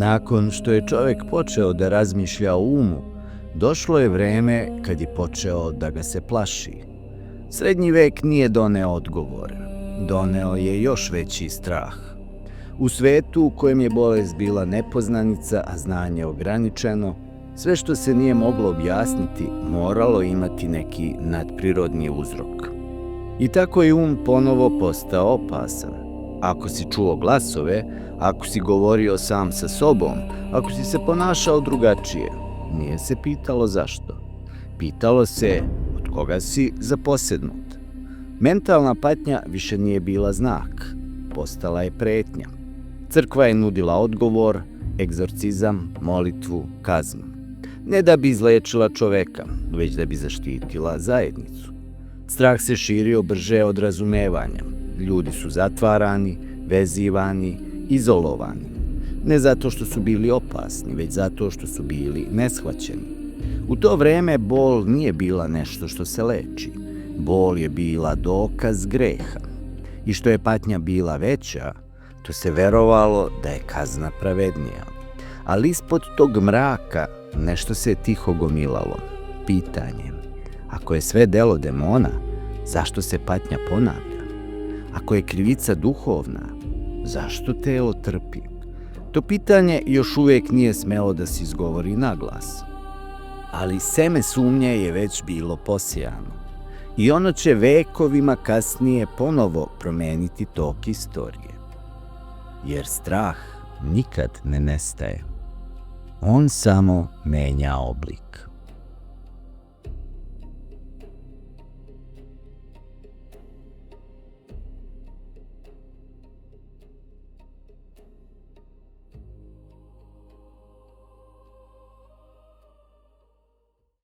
Nakon što je čovjek počeo da razmišlja o umu, došlo je vreme kad je počeo da ga se plaši. Srednji vek nije doneo odgovor, doneo je još veći strah. U svetu u kojem je bolest bila nepoznanica, a znanje ograničeno, sve što se nije moglo objasniti moralo imati neki nadprirodni uzrok. I tako je ponovo postao opasan. Ako si čuo glasove, ako si govorio sam sa sobom, ako si se ponašao drugačije, nije se pitalo zašto. Pitalo se od koga si zaposednut. Mentalna patnja više nije bila znak, postala je pretnja. Crkva je nudila odgovor, egzorcizam, molitvu, kaznu. Ne da bi izlečila čoveka, već da bi zaštitila zajednicu. Strah se širio brže od razumevanja. Ljudi su zatvarani, vezivani, izolovani. Ne zato što su bili opasni, već zato što su bili neshvaćeni. U to vreme bol nije bila nešto što se leči. Bol je bila dokaz greha. I što je patnja bila veća, to se verovalo da je kazna pravednija. Ali ispod tog mraka nešto se tiho gomilalo. Pitanje: ako je sve delo demona, zašto se patnja ponavlja? Ako je krivica duhovna, zašto telo trpi? To pitanje još uvijek nije smelo da se izgovori naglas. Ali seme sumnje je već bilo posijano. I ono će vekovima kasnije ponovo promeniti tok istorije. Jer strah nikad ne nestaje. On samo menja oblik.